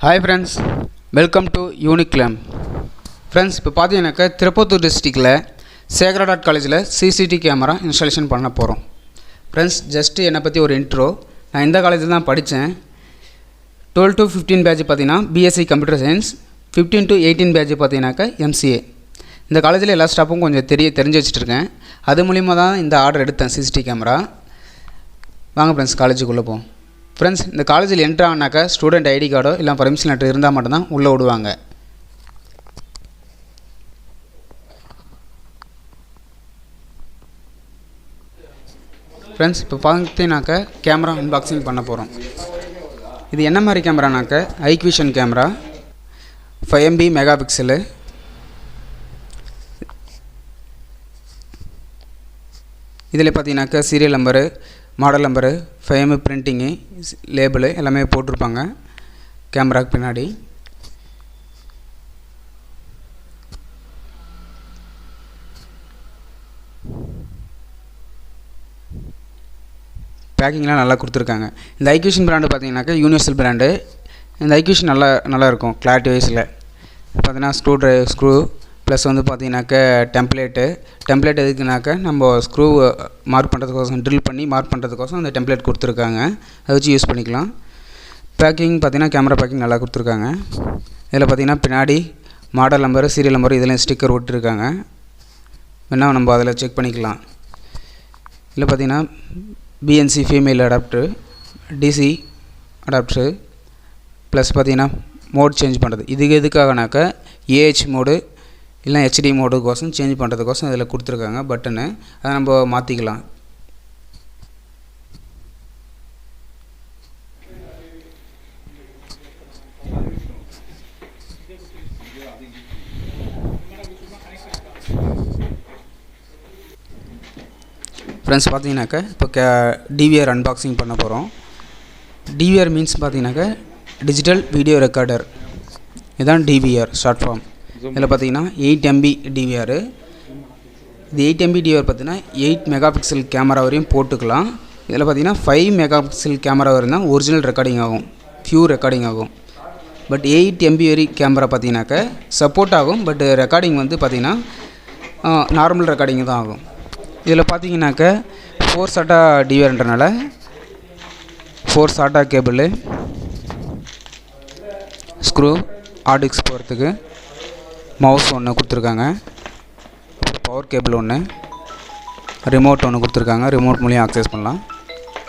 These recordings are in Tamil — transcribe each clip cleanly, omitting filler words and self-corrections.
Hi friends, welcome to Unique Lamp. Friends, இப்போ பார்த்தீங்கன்னாக்கா திருப்பத்தூர் டிஸ்ட்ரிக்டில் சேகராடாட் காலேஜில் CCTV கேமரா இன்ஸ்டாலேஷன் பண்ண போகிறோம். ஃப்ரெண்ட்ஸ், ஜஸ்ட்டு என்னை பற்றி ஒரு இன்ட்ரோ. நான் இந்த காலேஜில் தான் படித்தேன். 12 to 15 பேட்ச் பார்த்தீங்கன்னா BSc computer science, 15 to 18 batch பார்த்தீங்கன்னாக்கா MCA. இந்த காலேஜில் எல்லா ஸ்டாஃப்பும் கொஞ்சம் தெரிஞ்சு வச்சுட்ருக்கேன். அது மூலிமா தான் இந்த ஆர்டர் எடுத்தேன் CCTV கேமரா. வாங்க ஃப்ரெண்ட்ஸ், காலேஜுக்குள்ளே போவோம். ஃப்ரெண்ட்ஸ், இந்த காலேஜில் என்ட்ரு ஆனாக்கா ஸ்டூடெண்ட் ஐடி கார்டோ இல்லை பர்மிஷன் லெட்டர் இருந்தால் மட்டும்தான் உள்ளே விடுவாங்க. ஃப்ரெண்ட்ஸ், இப்போ பார்த்தீங்கன்னாக்கா கேமரா அன்பாக்சிங் பண்ண போகிறோம். இது என்ன மாதிரி கேமரானாக்கா ஹைக்விஷன் கேமரா, 5 MP மெகா பிக்சலு. இதில் பார்த்தீங்கன்னாக்கா serial number, model number, 5 MP printing, label எல்லாமே போட்டிருப்பாங்க கேமராவுக்கு பின்னாடி. பேக்கிங்லாம் நல்லா கொடுத்துருக்காங்க. இந்த ஹைக்விஷன் பிராண்டு பார்த்தீங்கன்னாக்கா யூனிவர்சல் பிராண்டு. இந்த ஹைக்விஷன் நல்லா இருக்கும் கிளாரிட்டி வைஸில். பார்த்தீங்கன்னா ஸ்க்ரூ ப்ளஸ் வந்து பார்த்தீங்கன்னாக்கா டெம்ப்ளேட் எதுக்குனாக்கா நம்ம ஸ்க்ரூ மார்க் பண்ணுறதுக்கோசம், ட்ரில் பண்ணி மார்க் பண்ணுறதுக்கோசம் அந்த டெம்ப்ளேட் கொடுத்துருக்காங்க. அதை வச்சு யூஸ் பண்ணிக்கலாம். பேக்கிங் பார்த்தீங்கன்னா கேமரா பேக்கிங் நல்லா கொடுத்துருக்காங்க. இதில் பார்த்தீங்கன்னா பின்னாடி மாடல் நம்பரு, சீரியல் நம்பரு இதெல்லாம் ஸ்டிக்கர் ஒட்டிருக்காங்க. வேணால் நம்ம அதில் செக் பண்ணிக்கலாம். இதில் பார்த்தீங்கன்னா BNC female adapter, DC adapter, plus பார்த்தீங்கன்னா மோட் சேஞ்ச் பண்ணுறது. இதுக்கு எதுக்காகனாக்கா AH மோடு இல்லை HD மோடுக்கோசம் சேஞ்ச் பண்ணுறதுக்கோசம் இதில் கொடுத்துருக்காங்க பட்டனு. அதை நம்ம மாற்றிக்கலாம். ஃப்ரெண்ட்ஸ், பார்த்தீங்கன்னாக்கா இப்போ DVR அன்பாக்சிங் பண்ண போகிறோம். DVR மீன்ஸ் பார்த்தீங்கன்னாக்கா டிஜிட்டல் வீடியோ ரெக்கார்டர். இதுதான் DVR ஷார்ட் ஃபார்ம். இதில் பார்த்தீங்கன்னா 8 MB DVR. இது 8 MB DVR பார்த்தீங்கன்னா 8 மெகா பிக்சல் கேமரா வரையும் போட்டுக்கலாம். இதில் பார்த்தீங்கன்னா 5 மெகா பிக்சல் கேமரா வரையும் தான் ஒரிஜினல் ரெக்கார்டிங் ஆகும், பியூர் ரெக்கார்டிங் ஆகும். பட் 8 MB வரை கேமரா பார்த்தீங்கன்னாக்கா சப்போர்ட் ஆகும், பட் ரெக்கார்டிங் வந்து பார்த்தீங்கன்னா நார்மல் ரெக்கார்டிங் தான் ஆகும். இதில் பார்த்தீங்கன்னாக்கா 4 SATA DVRன்றனால 4 SATA cable, screw, hard disk போகிறதுக்கு, மவுஸ் ஒன்று கொடுத்துருக்காங்க, பவர் கேபிள் ஒன்று, ரிமோட் ஒன்று கொடுத்துருக்காங்க. ரிமோட் மூலியம் ஆக்சஸ் பண்ணலாம்.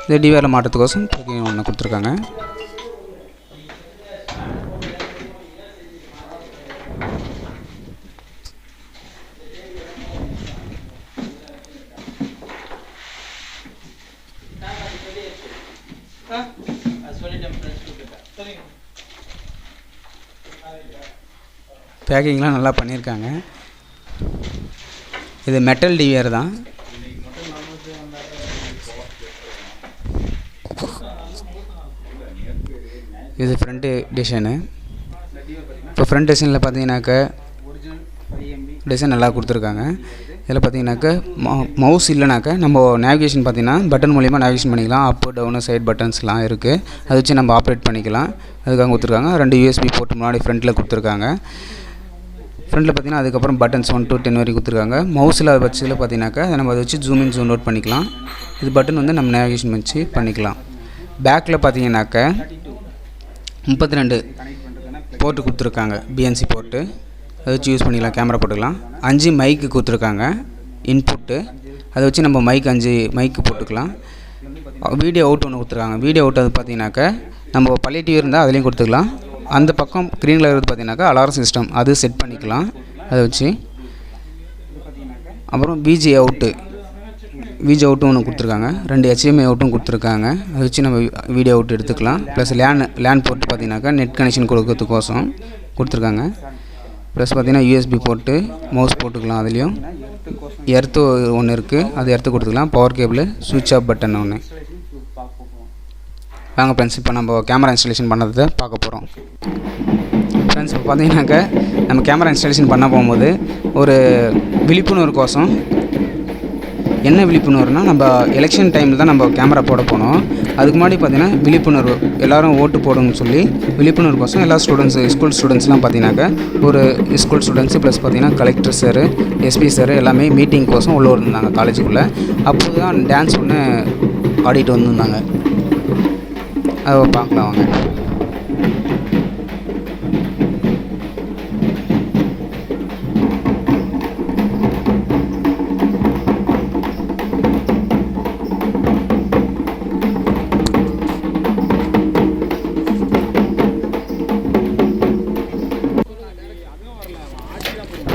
இது டிவிஆரில் மாட்டுறதுக்கோசம் ஒன்று கொடுத்துருக்காங்க. பேக்கிங்லாம் நல்லா பண்ணியிருக்காங்க. இது மெட்டல் DVR தான். இது ஃப்ரண்ட்டு டிசைனு. இப்போ ஃப்ரண்ட் டிசைனில் பார்த்தீங்கன்னாக்கா டிசைன் நல்லா கொடுத்துருக்காங்க. இதில் பார்த்தீங்கன்னாக்கா மவுஸ் இல்லைனாக்கா நம்ம நேவிகேஷன் பார்த்தீங்கன்னா பட்டன் மூலிமா நேவிகேஷன் பண்ணிக்கலாம். அப்பு டவுனு சைட் பட்டன்ஸ்லாம் இருக்குது. அதை வச்சு நம்ம ஆப்ரேட் பண்ணிக்கலாம். அதுக்காக கொடுத்துருக்காங்க. 2 USB போர்ட் முன்னாடி ஃப்ரண்ட்டில் கொடுத்துருக்காங்க. ஃப்ரண்ட்டில் பார்த்தீங்கன்னா அதுக்கப்புறம் பட்டன்ஸ் 1 to 10 வரைக்கும் கொடுத்துருக்காங்க. மவுஸில் வச்சதில் பார்த்தீங்கன்னாக்கா நம்ம அதை வச்சு ஜூம் இன் ஜூம் அவுட் பண்ணிக்கலாம். இது பட்டன் வந்து நம்ம நேவிகேஷன் வச்சு பண்ணிக்கலாம். பேக்கில் பார்த்தீங்கன்னாக்கா 32 போர்ட்டு கொடுத்துருக்காங்க, BNC போர்ட்டு. அதை வச்சு யூஸ் பண்ணிக்கலாம், கேமரா போட்டுக்கலாம். 5 மைக்கு கொடுத்துருக்காங்க இன்புட்டு. அதை வச்சு நம்ம 5 மைக்கு போட்டுக்கலாம். வீடியோ அவுட் ஒன்று கொடுத்துருக்காங்க. வீடியோ அவுட் அது பார்த்தீங்கன்னாக்கா நம்ம பழைய டிவி இருந்தால் அதுலேயும் கொடுத்துக்கலாம். அந்த பக்கம் க்ரீனில் இருக்கிறது பார்த்தீங்கன்னாக்கா அலாரம் சிஸ்டம், அது செட் பண்ணிக்கலாம் அதை வச்சு. அப்புறம் VG அவுட்டு ஒன்று கொடுத்துருக்காங்க. 2 HDMI அவுட்டும் கொடுத்துருக்காங்க. அதை வச்சு நம்ம வீடியோ அவுட் எடுத்துக்கலாம். ப்ளஸ் லேன் போர்ட்டு பார்த்தீங்கன்னாக்கா நெட் கனெக்ஷன் கொடுக்கறதுக்கோசம் கொடுத்துருக்காங்க. ப்ளஸ் பார்த்தீங்கன்னா USB போர்ட்டு, மவுஸ் போட்டுக்கலாம். அதுலேயும் எர்த்து ஒன்று இருக்குது, அது எர்த்து கொடுத்துக்கலாம். பவர் கேபிள், சுவிட்ச் ஆஃப் பட்டன் ஒன்று. வாங்க ஃப்ரெண்ட்ஸ், இப்போ நம்ம கேமரா இன்ஸ்டாலேஷன் பண்ணதை பார்க்க போகிறோம். ஃப்ரெண்ட்ஸ், இப்போ பார்த்தீங்கன்னாக்கா நம்ம கேமரா இன்ஸ்டாலேஷன் பண்ண போகும்போது ஒரு விழிப்புணர்வுக்கோசம் என்ன விழிப்புணர்வுனா, நம்ம எலெக்ஷன் டைமில் தான் நம்ம கேமரா போட போனோம். அதுக்கு முன்னாடி பார்த்திங்கன்னா விழிப்புணர்வு எல்லோரும் ஓட்டு போடுங்கன்னு சொல்லி விழிப்புணர்வுக்கோசம் எல்லா ஸ்கூல் ஸ்டூடெண்ட்ஸ்லாம் பார்த்தீங்கன்னாக்கா ஒரு ஸ்கூல் ஸ்டூடெண்ட்ஸு ப்ளஸ் பார்த்திங்கன்னா கலெக்டர் சார், எஸ்பி சார் எல்லாமே மீட்டிங் கோசம் உள்ளே வந்திருந்தாங்க காலேஜுக்குள்ளே. அப்போ தான் டான்ஸ் ஒன்று ஆடிட்டு வந்திருந்தாங்க. அதை பார்க்கலாம் வாங்க.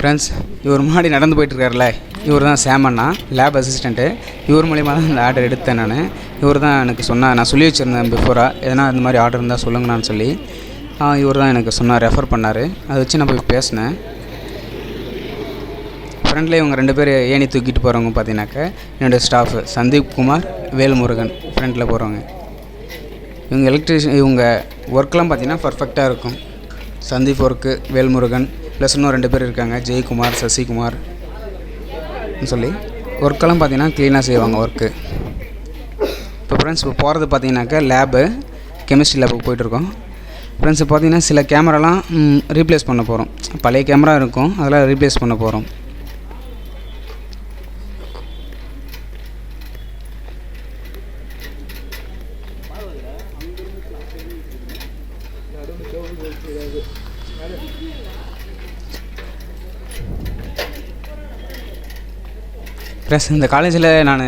ஃப்ரெண்ட்ஸ், இவர் முன்னாடி நடந்து போயிட்டுருக்காருல, இவர் தான் சேமண்ணா, லேப் அசிஸ்டண்ட்டு. இவர் மூலிமா தான் இந்த ஆர்டர் எடுத்தேன் நான். இவர் தான் எனக்கு சொன்னார், நான் சொல்லி வச்சுருந்தேன் பிஃபோராக, எதனா இந்த மாதிரி ஆர்டர் இருந்தால் சொல்லுங்கண்ணான்னு சொல்லி. இவர் தான் எனக்கு சொன்னார், ரெஃபர் பண்ணார். அதை வச்சு நான் போய் பேசினேன். ஃப்ரெண்டில் இவங்க 2 பேர் ஏணி தூக்கிட்டு போகிறவங்க பார்த்தீங்கன்னாக்கா என்னோடய ஸ்டாஃபு சந்தீப்குமார், வேல்முருகன் ஃப்ரெண்டில் போகிறவங்க. இவங்க ஒர்க்கெலாம் பார்த்திங்கன்னா பர்ஃபெக்டாக இருக்கும். சந்தீப் ஒர்க்கு, வேல்முருகன் ப்ளஸ் இன்னும் 2 பேர் இருக்காங்க, ஜெயக்குமார், சசிகுமார் சொல்லி ஒர்க்கெல்லாம் பார்த்திங்கன்னா க்ளீனாக செய்வாங்க ஒர்க்கு. இப்போ ஃப்ரெண்ட்ஸ் இப்போ போகிறது பார்த்திங்கனாக்கா லேபு, கெமிஸ்ட்ரி லேபுக்கு போயிட்டுருக்கோம். ஃப்ரெண்ட்ஸ் இப்போ பார்த்திங்கன்னா சில கேமராலாம் ரீப்ளேஸ் பண்ண போகிறோம். பழைய கேமரா இருக்கும், அதெல்லாம் ரீப்ளேஸ் பண்ண போகிறோம். ப்ளஸ் இந்த காலேஜில் நான்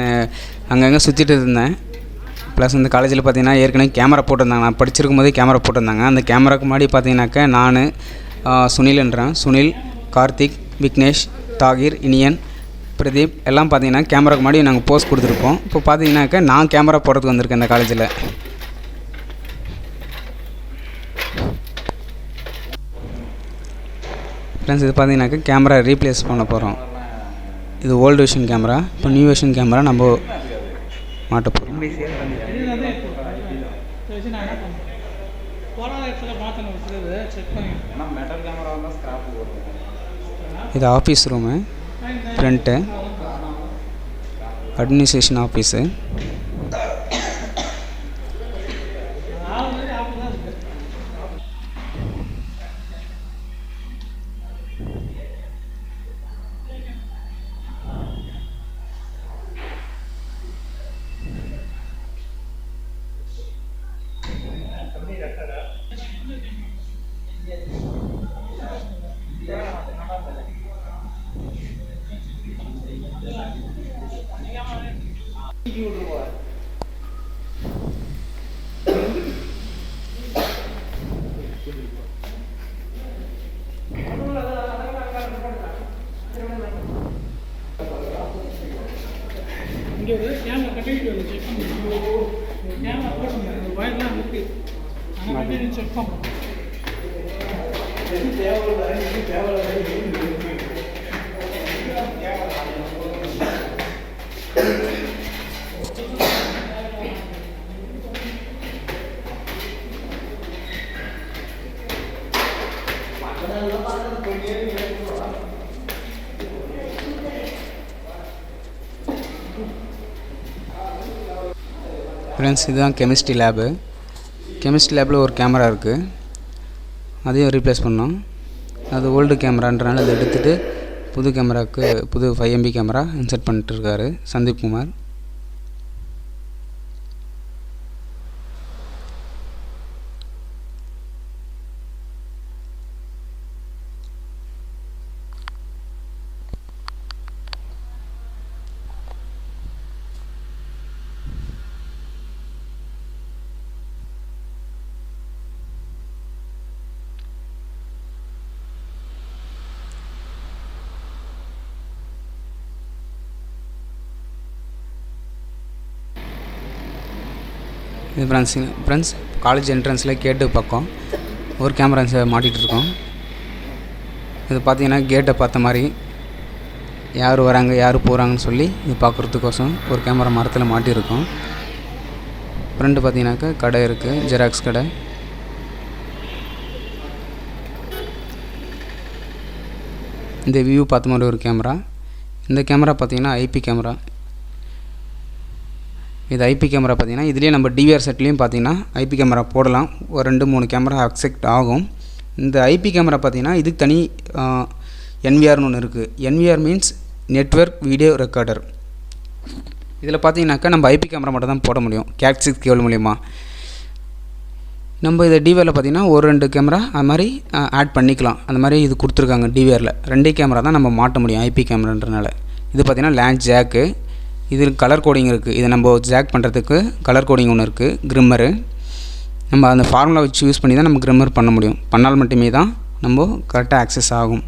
அங்கங்கே சுற்றிட்டு இருந்தேன். ப்ளஸ் இந்த காலேஜில் பார்த்திங்கன்னா ஏற்கனவே கேமரா போட்டிருந்தாங்க. நான் படிச்சிருக்கும் போதே கேமரா போட்டிருந்தாங்க. அந்த கேமராக்கு முன்னாடி பார்த்திங்கனாக்கா நான் சுனில், கார்த்திக், விக்னேஷ், தாகிர், இனியன், பிரதீப் எல்லாம் பார்த்திங்கன்னா கேமராக்கு முன்னாடி நாங்கள் போஸ்ட் கொடுத்துருப்போம். இப்போ பார்த்திங்கனாக்கா நான் கேமரா போடுறதுக்கு வந்திருக்கேன் இந்த காலேஜில். ஃப்ரெண்ட்ஸ் இது பார்த்திங்கனாக்கா கேமரா ரீப்ளேஸ் பண்ண போகிறோம். இது ஓல்டு வெர்ஷன் கேமரா, இப்போ நியூ வெர்ஷன் கேமரா நம்ம மாட்ட போகிறோம். இது office room, front administration office. இங்கே ஒரு கேமரா கட்டிட்டு வந்து செக் பண்ணுவோம். கேமரா போட்டு வயர்லாம் இருக்கு, ஆனால் செக் பண்ணுவோம். ஃப்ரெண்ட்ஸ் இதுதான் கெமிஸ்ட்ரி லேபு. கெமிஸ்ட்ரி லேபில் ஒரு கேமரா இருக்குது, அதையும் ரீப்ளேஸ் பண்ணோம். அது ஓல்டு கேமரான்றனால அதை எடுத்துகிட்டு புது கேமராவுக்கு புது 5 MB கேமரா இன்சர்ட் பண்ணிட்டுருக்காரு சந்தீப்குமார். இது ஃப்ரெண்ட்ஸ் காலேஜ் என்ட்ரன்ஸில் கேட்டு பக்கம் ஒரு கேமரா மாட்டிகிட்ருக்கோம். இது பார்த்திங்கன்னா கேட்டை பார்த்த மாதிரி யார் வராங்க யார் போகிறாங்கன்னு சொல்லி இது பார்க்குறதுக்கோசம் ஒரு கேமரா மரத்தில் மாட்டியிருக்கோம். ஃப்ரெண்டு பார்த்திங்கனாக்கா கடை இருக்குது, ஜெராக்ஸ் கடை. இந்த வியூ பார்த்த மாதிரி ஒரு கேமரா. இந்த கேமரா பார்த்திங்கன்னா ஐபி கேமரா, இது ஐபி கேமரா பார்த்திங்கன்னா இதுலேயே நம்ம டிவிஆர் செட்லேயும் பார்த்திங்கன்னா ஐபி கேமரா போடலாம். ஒரு 2-3 கேமரா அக்செப்ட் ஆகும். இந்த ஐபி கேமரா பார்த்திங்கன்னா இதுக்கு தனி என்விஆர்னு ஒன்று இருக்குது. NVR means network video recorder. இதில் பார்த்திங்கனாக்கா நம்ம ஐபி கேமரா மட்டும் தான் போட முடியும் Cat6 கேபிள் மூலிமா. நம்ம இதை டிவிஆரில் பார்த்திங்கன்னா 1-2 கேமரா அது மாதிரி ஆட் பண்ணிக்கலாம். அந்த மாதிரி இது கொடுத்துருக்காங்க டிவிஆரில். 2 கேமரா தான் நம்ம மாட்ட முடியும் ஐபி கேமரான்றனால. இது பார்த்திங்கன்னா லேண்ட் ஜாக்கு. இதில் கலர் கோடிங் இருக்குது. இதை நம்ம ஜாக் பண்ணுறதுக்கு கலர் கோடிங் ஒன்று இருக்குது, கிரிம்மரு. நம்ம அந்த ஃபார்முலா வச்சு யூஸ் பண்ணி தான் நம்ம கிரிம்மர் பண்ண முடியும். பண்ணால் மட்டுமே தான் நம்ம கரெக்டாக ஆக்சஸ் ஆகும்.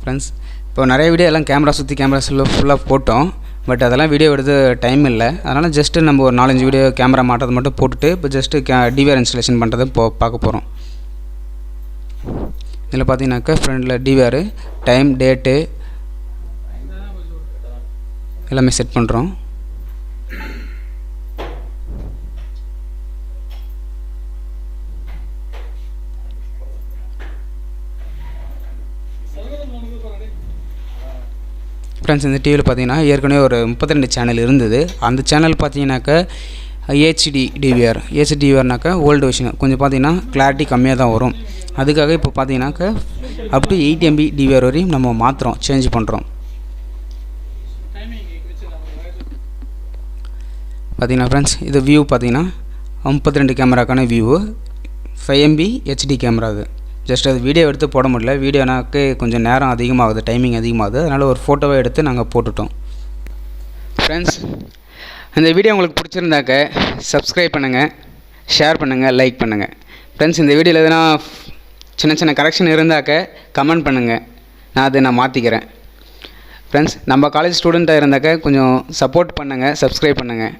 ஃப்ரெண்ட்ஸ், இப்போ நிறைய வீடியோ எல்லாம் கேமரா சுற்றி கேமராஸில் ஃபுல்லாக போட்டோம். பட் அதெல்லாம் வீடியோ எடுத்து டைம் இல்லை. அதனால் ஜஸ்ட்டு நம்ம ஒரு 4-5 வீடியோ கேமரா மாட்டுறது மட்டும் போட்டுட்டு இப்போ ஜஸ்ட்டு டிவிஆர் இன்ஸ்டலேஷன் பண்ணுறது பார்க்க போகிறோம். இதில் பார்த்தீங்கன்னாக்கா ஃப்ரண்டில் டிவிஆர் டைம் டேட்டு எல்லாமே செட் பண்ணுறோம். ஃப்ரெண்ட்ஸ், இந்த டிவியில் பார்த்தீங்கன்னா ஏற்கனவே ஒரு 32 சேனல் இருந்தது. அந்த சேனல் பார்த்தீங்கன்னாக்கா ஹெச்டி டிவிஆர்னாக்கா ஓல்டு வெர்ஷன் கொஞ்சம் பார்த்தீங்கன்னா கிளாரிட்டி கம்மியாக தான் வரும். அதுக்காக இப்போ பார்த்தீங்கன்னாக்கா அப் டு 8 MB டிவிஆர் வரையும் நம்ம மாற்றுறோம், சேஞ்ச் பண்ணுறோம். பார்த்தீங்கன்னா ஃப்ரெண்ட்ஸ், இது வியூ பார்த்தீங்கன்னா 32 கேமராக்கான வியூ 5 MB ஹெச்டி கேமரா. அது ஜஸ்ட் அது வீடியோ எடுத்து போட முடியல. வீடியோனாக்கு கொஞ்சம் நேரம் அதிகமாகுது, டைமிங் அதிகமாகுது. அதனால் ஒரு ஃபோட்டோவை எடுத்து நாங்கள் போட்டுட்டோம். ஃப்ரெண்ட்ஸ், இந்த வீடியோ உங்களுக்கு பிடிச்சிருந்தாக்க சப்ஸ்கிரைப் பண்ணுங்கள், ஷேர் பண்ணுங்கள், லைக் பண்ணுங்கள். ஃப்ரெண்ட்ஸ், இந்த வீடியோவில் எதனா சின்ன கரெக்ஷன் இருந்தாக்க கமெண்ட் பண்ணுங்கள், நான் மாற்றிக்கிறேன். ஃப்ரெண்ட்ஸ், நம்ம காலேஜ் ஸ்டூடெண்ட்டாக இருந்தாக்க கொஞ்சம் சப்போர்ட் பண்ணுங்கள், சப்ஸ்கிரைப் பண்ணுங்கள்.